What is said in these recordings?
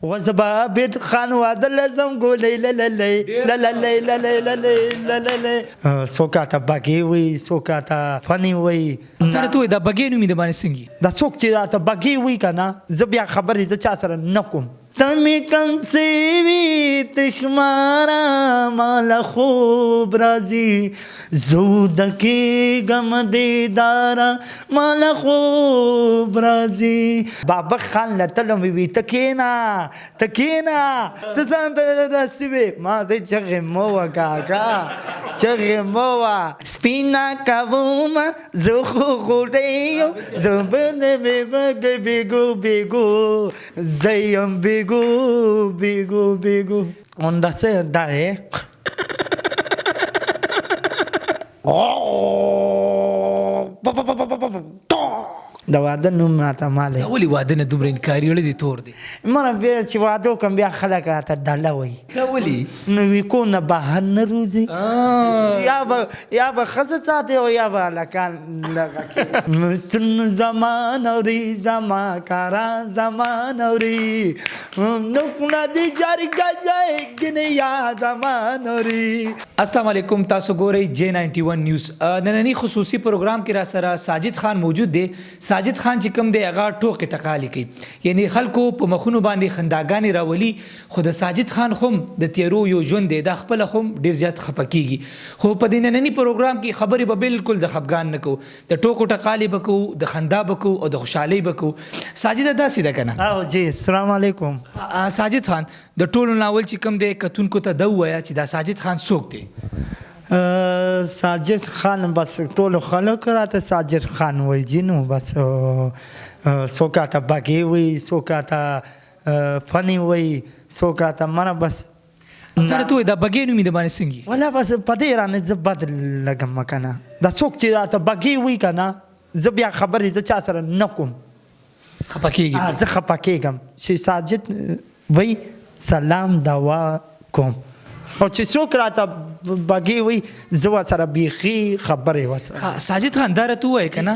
وزبا بيت خان وادل زنگو لي لا لا لي لا لا لي لا لا لا لي لا لا لي سوکاتا باگي وي سوکاتا فني وي تر ته دا بګې نومې د باندې څنګه دا څوک چې راته باگي وي کنه زه بیا خبرې زه چا سره نکوم تمی کنسیوی تشمارا مال خوب رازی زودکی گم دیدارا مال خوب رازی بابا خان لطلم وی تکینا تکینا تزان رسیوی ما دی چغی موا کاکا چغی موا سپینا کبوما زو خوڑیو زو بنده بیگو بیگو بیگو زیم بیگو Bigu. Onda se daje. دا واده نوم راته مالی ولې واده نه دومره انکاري وړی دی تور دی مره بیا چې واده وکړم بیا خلک راته ډاله وایي دا ولې نو وي کور نه بهر نه روځي یا به ښځه ساتي او یا به هلکان مسن زمان اوري زما کارا زمان اوري نوکونه دي جرګه ځای ګنې یا زمان اوري السلام علیکم تاسو ګورئ J91 نیوز نننی خصوصي پروګرام کې را سره ساجد خان موجود دی ساجد خان چې کوم دی هغه ټوکې ټکالې کوي یعنی خلکو په مخونو باندې خنداګانې راولي خو د ساجد خان خو د تیرو یو ژوند دی دا خپله خو ډېر زیات خفه کېږي خو په دې ننني پروګرام کې خبرې به بالکل د خفګان نه کوو د ټوکو ټکالې به کوو د خندا به کوو او د خوشحالۍ به کوو ساجده داسې ده که نه او جی السلام علیکم ساجد خان د ټولو ناول چې کوم دی کتونکو ته ده ووایه چې دا ساجد خان څوک دی ساجد خان بس ټولو خلکو راته ساجد خان وایي جي نو بس څوکاته باګي وایي څوکاته فني وایي څوکاته مانه بس تر ته دا بګې نومې د باندې څنګه ولا بس په دې رانه زه بد لګم که نه دا څوک چې راته باګي وایي که نه زه بیا خبرې زه چا سره نه کوم خفه کېږي زه خفه کېږم چې ساجد وایي سلام دوا کوم او چې څوک راته باګي وایي زه ورسره بیخي خبرې ورسره ساجد خان دا راته ووایه که نه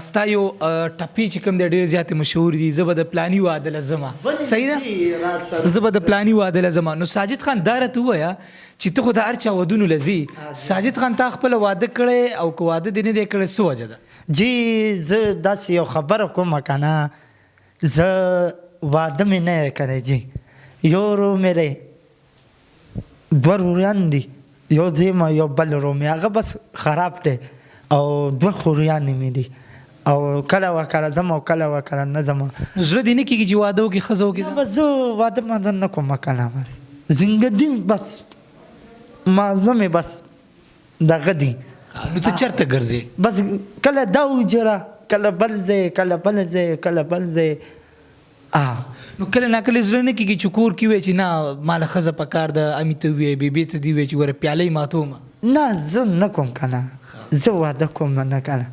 ستا یو ټپې چې کوم دی ډېر زیاتې مشهور دي زه به د پلاني واده له ځمه صحیح ده زه به د پلاني واده له ځمه نو ساجد خان دا راته ووایه چې ته خو د هر چا ودونو له ځې ساجد خان تا خپله واده کړی او که واده دې نه دی کړی څه وجه ده جی زه داسې یو خبره کوم که نه زه واده مې نه کړی جی یو ورور مې دوه روریان دي یو زما یو بل ورور مې هغه بس خراب دی او دوه خوریانې مې دي او کله وکله ځم او کله وکله نه ځم نو زړه دې نه کېږي چې واده وکړي ښځه وکړي بس زه واده ماده نه کوم که نه بس زندګي بس مازه مې بس دغه دي نو ته چېرته ګرځې بس کله دا وجره کله بل ځای کله بل ځای کله بل ځای نو کله ناکله زړه نه کېږي چې کور کې وایي چې نه ماله ښځه په کار ده امي ته ووایي بیبي ته دې ووایي چې وره پیالۍ ماتومه نه زه نه کوم که نه زه واده کوم نه که نه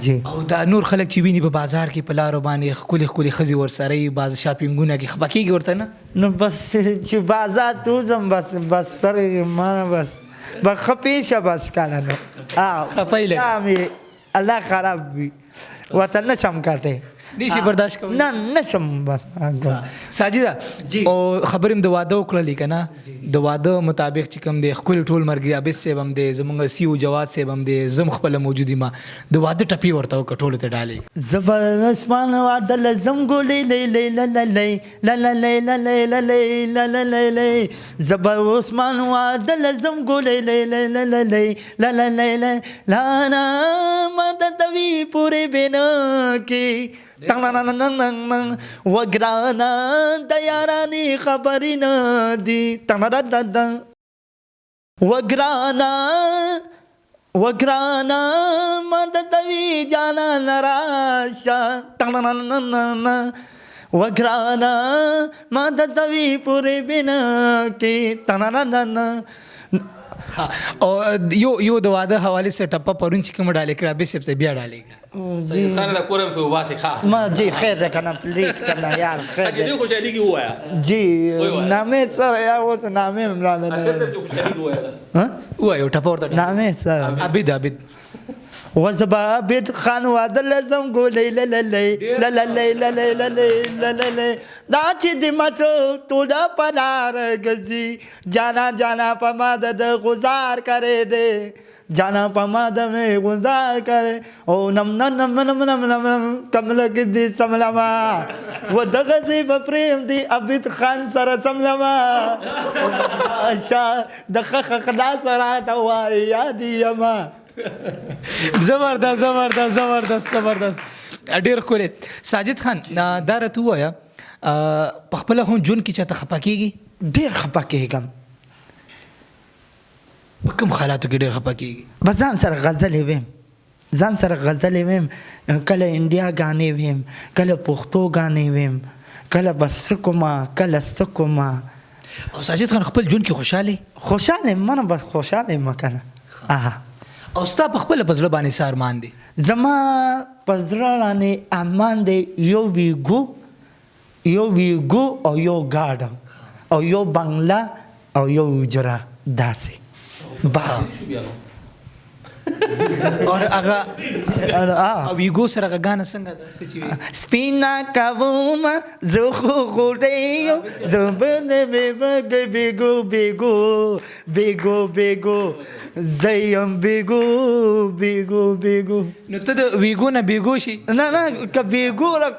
جی او دا نور خلک چې ویني په بازار کې په لارو باندې ښکلې ښکلې ښځې ورسره وي بعض شاپینګونه کې خفه کېږي ورته نه نو بس چې بازار ته وځم بس سره مانه بس خفې شه بس کنه نو خفه یې لږ الله خراب وي ورته نه شم کتی نشي برداشت کولی نه نشم بس ساجده او خبرې م د واده وکړلې که نه د واده مطابق چې کوم دی ښکلي ټول مرګري عابد صاحب هم دی زمونږ سی او جواد صاحب هم دی زه م خپله موجود یم د واده ټپې ورته وکړه ټولو ته ډالۍ زه به اسمان واده له ځم ګولې لی للی للی للی للی للی زه به اسمان واده له ځم ګولې للی للی لانا مددوي پورې بنا کې وګرانا د یارانې خبرې نه دي وګرانا مددوي جانان راشه وګرانا مددوي پورې بنا کې او یو د واده حواله سره ټپه پرون چې کومه ډالۍ کړه به سب بیا ډالۍ کړه خانه دا کورم په واسه ښه ما جی خیر ده کنه پلیز کنه یار خیر دې خوشالي کې وایا جی نامه سره یا اوس نامه ملاله اصل ته خوشالي کې وایا ها وایو ټپه ورته نامه سره عبید وزبا عابد خان واده لزم ګولې لللې لللې لللې لللې دا چې د مڅو توډه پلار غزي جانا جانا پما د گزار کرے دے جانا پما د میں گزار کرے او نم نم نم نم نم نم کمل گدي سملما و دغزي بپریم دی عابد خان سره سملما شاه د خخ سره تا وای یادی یما زبردست زبردست زبردست زبردست ډیر ښکلی. ساجد خان دا راته ووایه په خپله هم ژوند کې چاته خفه کېږي؟ ډېر خفه کېږم. په کوم حالاتو کې ډېر خفه کېږي؟ بس ځان سره غزلې ویم، ځان سره غزلې ویم، کله انډیا غانې ویم، کله پښتو غانې ویم، کله بس څه کومه کله څه کومه. او ساجد خان خپل ژوند کې خوشحاله خوشحاله یم، منه بس خوشحاله یم که نه. او ستا په خپله په زړه باندې څه ارمان دی؟ زما په زړه باندې ارمان دی یو ویګو او یو ګاډ او یو بنګله او یو حجره داسې اور هغه او ویګو سره هغه ګانه څنګه ده؟ سپینا کوم زه خو غوډی یم زه به نه مې بیګو بیګو بیګو بیګو زه یم بیګو بیګو بیګو. نو ته د ویګو نه بیګو شي؟ نه که بیګو را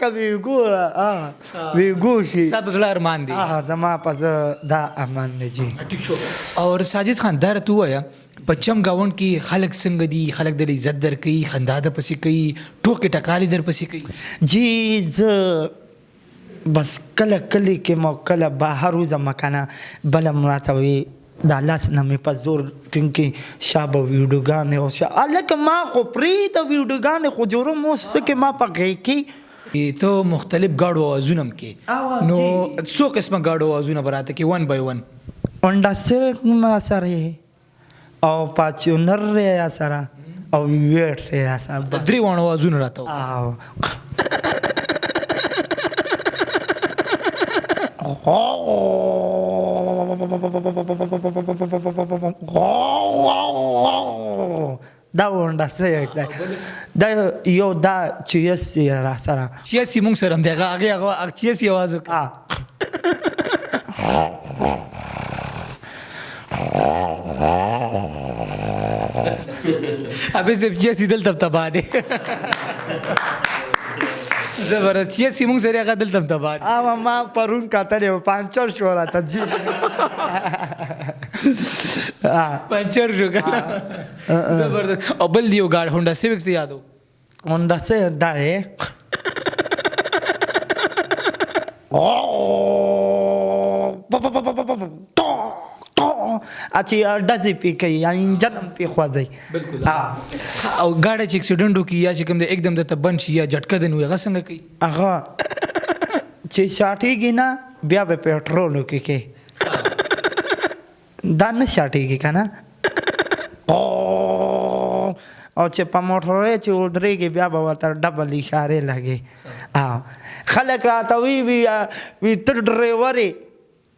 ویګو شي. ستا په زړه ارمان دی؟ زما په زړه دا ارمان دی جی. ټیک شو. اور ساجد خان دا راته ووایه په چم ګاونډ کې خلک څنګه دي؟ خلک در عزت در کوي، خندا در پسې کوي، ټوکې ټکالې در پسې کوي؟ جی زه بس کله کلی کې مو کله بهر وځم که نه بله م راته وایي دا لاس نه مې په زور ټینګې شابه ویډیوګانې او هلکه ما خو پرېږده ویډیوګانې خو جوړوم اوس څه کې ما په غېږ کې ته مختلف ګاډو اوازونه هم کې، نو څو قسمه ګاډو اوازونه به راته کې ون بای ون؟ هونډا سیریک ما سره او فارچونر یا سره او ویټ یا سره درې واړه اوازونه راته دا هونډا سیریک دی. دا یو دا چیسي را سره چیسي مونږ سره هم دی، هغې چیسي اواز وکړه. ابي صاحب چیسي دلته تباه دی. زبردست. چیسي مونږ سره هغه دلته تباه دی. ما پرون کتلی و پنچر شو راته جی پنچر شو که زبردست. او بل دی یو ګاډ هونډا سیوکس دی یادو؟ هونډا سیوک دا دی چې ډزې پې کوي یا انجن هم پې خوځوي. او ګاډی چې اکسیډنټ وکړي یا چې کوم دی एकदम درته بند شي یا جټکه دی نو هغه څنګه کوي؟ هغه چې شاټېږي نه بیا به پټرول وکړي کې دا نه شاټېږي که نه او چې په موټر چې ودرېږي بیا به ورته ډبل اشارې لګي. خلک راته وي ته ډریور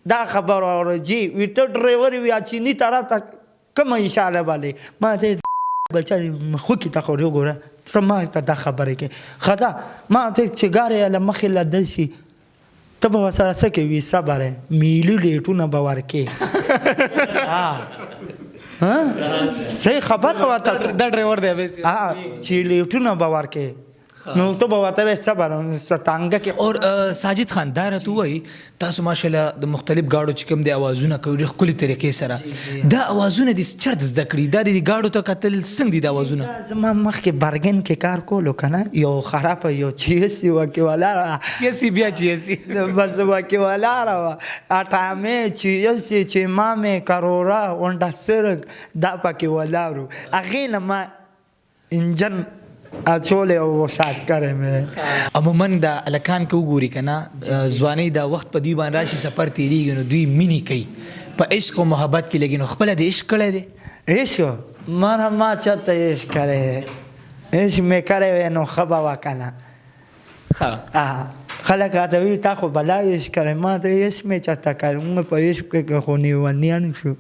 دا خبر اور جی وی ته ډریور وی چینی طرف ته کوم اشاره باندې ما ته بچی خو کی ته خو وګوره سما ته دا خبره کې خدا ما ته چګاره له مخې لدل شي ته به سره سکه وی صبر میلی لیټونه باور کې صحیح خبر وته دا ډرایور دی به چې لیټونه باور کې نو ته به ورته صبر ستانګه کې. اور ساجد خان دا راته ووایي تاسو ماشاءالله د مختلف ګاډو چې کوم دی اوازونه کوي ډېر ښکلي طریقې سره، دا اوازونه دې چېرته زده کړي؟ دا د ګاډو ته کتل څنګه دي دا اوازونه؟ زما مخکې برګن کې کار کولو که نه یو خرابه یو چیسي وه کې ولاړه چیسي بیا چیسي بس وه کې ولاړه وه اټامې چیسي چې مامې کروره هونډا سیریک دا پکې ولاړو هغې نه ما انجن اچولې او شاټ کړی مې. عموما دا هلکان که وګوري که نه ځوانۍ دا وخت په دوی باندې راشي سفر تېرېږي نو دوی مینې کوي په عشق او محبت کې لګي. نو خپله د عشق کړی دی؟ عشق ما چاته عشق کړی عشق مې کړی وی نو ښه به وه که نه. خلک راته وایي تا خو بلا عشق کړی ما ته عشق مې چاته کړی موږ په عشق کې خو نیونیان شو.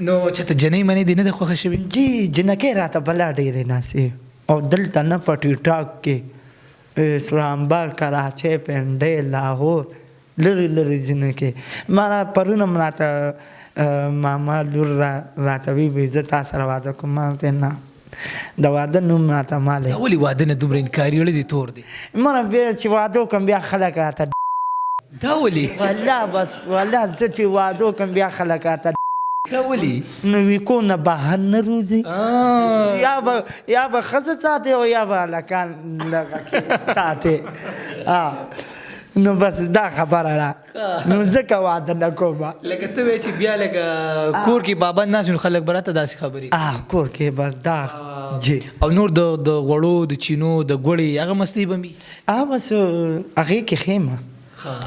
نو چته جنې منې دې نه د خوښه شوي جی جنکې راته بلا ډېرې ناسې او دلته نه په ټیک ټاک کې اسلام آباد کراچۍ پنډۍ لاهور لرې لرې جنکې ما پرونه م راته ماما لور راته وی زه تا سره واده کوم ما ورته نه د واده نوم راته مالی دا ولې واده نه دومره انکاري اړه دې تور دی ما بیا چې واده وکړم بیا خلک راته دا ولې والله بس والله زه چې واده وکړم بیا خلک راته دا ولې نو وی کو نه بهر نه روزي یا به ښځه ساتي او یا به هلکان ساتي نو بس دا خبره ده نو ځکه واده نه کوم لکه ته وایې چې بیا لکه کور کې پابند ناست نو خلک به راته داسې خبرې کور کې به دا جی او نور د غوړو د چینو د ګوړې هغه مسلې به وي بس هغې کې ښیم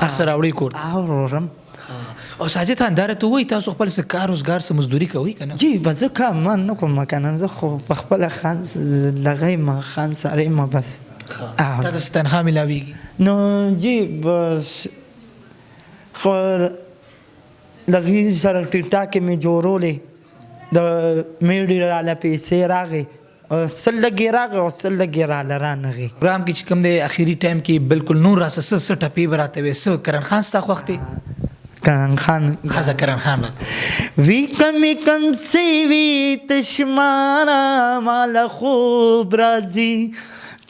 هر څه راوړئ کور ته وروړم او ساجد خان دا راته ووایي تاسو خپل څه کار روزګار څه مزدوري کوئ که نه جی به زه کار من نه کوم که نه زه خو په خپله لغی یم خان سړی یم بس تا ته څه تنخوا میلاویږي نو جی بس خو لغې سره ټیک ټاک کې مې جوړولې د میډي راله پیسې راغې سل لګې راغې او سل لګې راله رانغې پروګرام کې چې کوم دی اخري ټایم کې بالکل نور راسه څه ټپې به راته وې څه کرن خان ستا خوښ دی کرن خان خزه کرن خان راته وی کمی کم سیوی تشمارا مال خوب رازی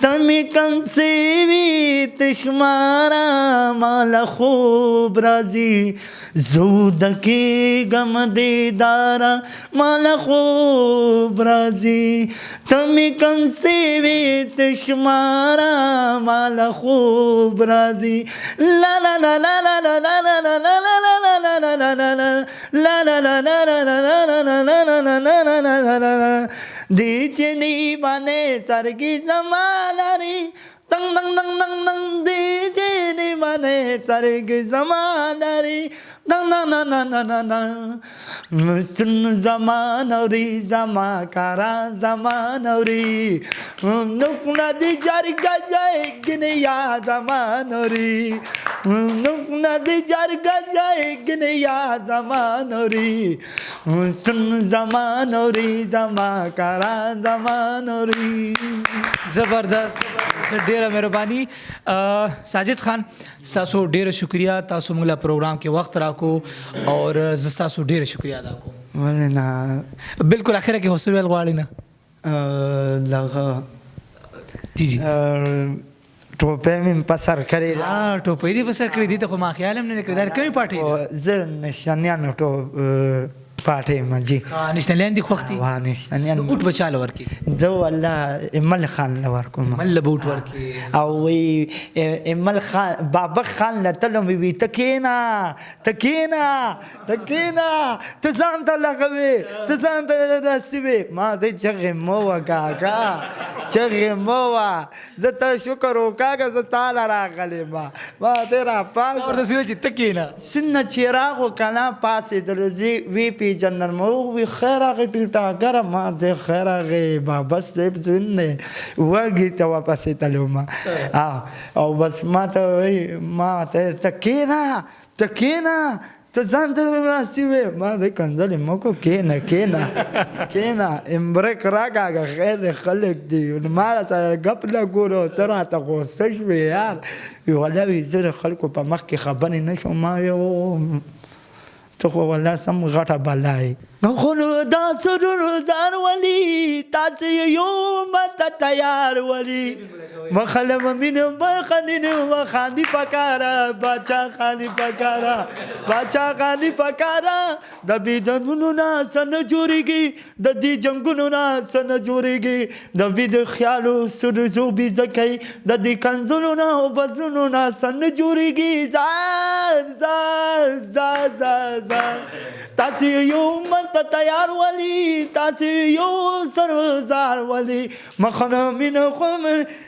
تمی کم سیوی تشمارا مال خوب رازی زودکی گم دیدارا مال خوب رازی تمی کم سیوی تشمارا مال خوب رازی لا لا لا لا لا لا لا لا لا دی چنی بانے سرگی زماناری تنگ تنگ تنگ تنگ تنگ دی چنی بانے سرگی زماناری تنگ تنگ تنگ تنگ تنگ سن زمانوری زماکارا زمانوری نکنا دی جرگا جائے گنیا زمانوری نکنا دی جرگا جائے گنیا زمانوری سن زمانوری زماکارا زمانوری زبردست ډیره مهرباني ساجد خان تاسو ډیره شکریا تاسو موږ له پروګرام کې وخت راکو اور زه تاسو ډیره شکریا ادا کوم ولې نه بالکل اخره کې هوسه ویل غواړئ نه لغه جی جی ټوپۍ مې په سر کړې ده ټوپۍ دې په سر کړې دي ته خو ما خیال هم نه کړی دا کومې پارټۍ زه نشانیانو پاټې یم جی نشنلیان دي خوښ دي نشانیان اوټ به چاله ورکړي زه والله ایمل خان له ورکوم مله به اوټ ورکړي او وی ایمل خان بابا خان له تلم وی ته کېنه ته کېنه ته کېنه ته ځان ته لغوې ته ځان ته رسوې ما ته چغې مه وه کاکا چغې مه وه زه ته شکر وکاږه زه تاله راغلی ما ته راپاس ورته سوی چې ته کېنه سنه چې راغو که نه پاسېدلو زه وی پیژندل ما ووی خیر هغې ټیکټاکره ما زه خیر هغې بابا صاحب زین دی وږي ته واپسې تلو ما او بس ما ته وایي ما ته ته کېنه ته کېنه ته ځان ته ناستې وې ما د کنځلې مه کو کېنه کېنه کېنه امبریک راکاږه خیر خلک دي ما سره ګپ لګولو ته راته غوسه شوې یار والله وي زه د خلکو په مخ کې خبرې نه شم ما یو ته خو والله سم غټه بلا یې خو نو دا سرور زار ولی تاسې یو مته تیار ولی مخلم مینه مخنینه مخاندی پکارا باچا خانی پکارا باچا خانی پکارا د بی جنگونو نه سن جوړیږي د دې جنگونو نه سن جوړیږي د بی د خیالو سرزو بی زکای د دې کنزونو نه او بزونو نه سن جوړیږي زار زار زار زار زار تاسې یو مته تیار ولی تاسې یو سرزار ولی مخنه مینه خو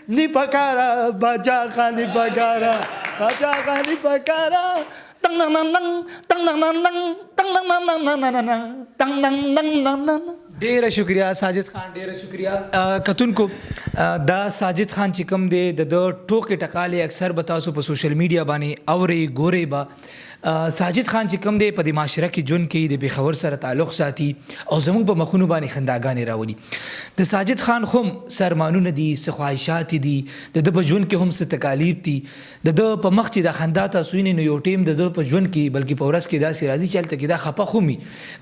نی پکارا باچا خانی پکارا باچا خانی پکارا تنگ ننگ ننگ تنگ ننگ ننگ تنگ ننگ ننگ تنگ ننگ ننگ ډیره شکریا ساجد خان ډیره شکریا کتونکو دا ساجد خان چې کوم دی د ټوکې ټکالې اکثر به تاسو په سوشل میډیا باندې اورئ ګورئ به ساجد خان چې کوم دی په دې معاشره کې ژوند کوي د پېښور سره تعلق ساتي او زموږ په مخونو باندې خنداګانې راولي د ساجد خان خو هم څه ارمانونه دي څه خواهشات دي د ده په ژوند کې هم څه تکالیف دي د ده په مخ چې دا خندا تاسو وینئ نو یو ټیم د ده په ژوند کې بلکې په ورځ کې داسې راځي چې هلته کې دا خفه خو وي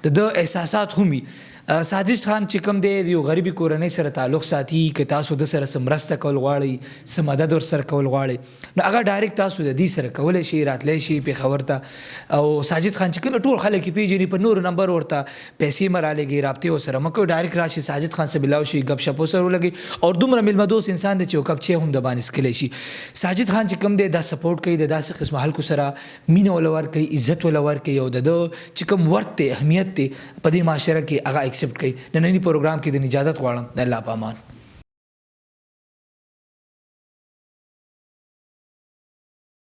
د ده احساسات هم وي ساجد خان چې کوم دی د یو غریبي کورنۍ سره تعلق ساتي که تاسو د سره څه مرسته کول غواړئ څه مدد ورسره کول غواړئ نو هغه ډایرکټ تاسو د دې سره کولی شئ راتلی شئ پېښور ته او ساجد خان چې کوم ټول خلک یې پېژني په نورو نمبر ورته پیسې مه رالېږئ رابطې ورسره مه کوئ ډایرکټ راشي ساجد خان سره ملاو شئ ګپ شپ ورسره ولګئ او دومره میلمه انسان دی چې یو کپ چای هم د باندې څښلی شي ساجد خان چې کوم دی دا سپورټ کوي د داسې قسمه خلکو سره مینه وله ورکوي عزت وله ورکوي او د ده چې کوم ورت دی اهمیت دی په دې معاشره کې هغه اکسپټ کوي ننني پروګرام کې د اجازت غواړم د الله په امان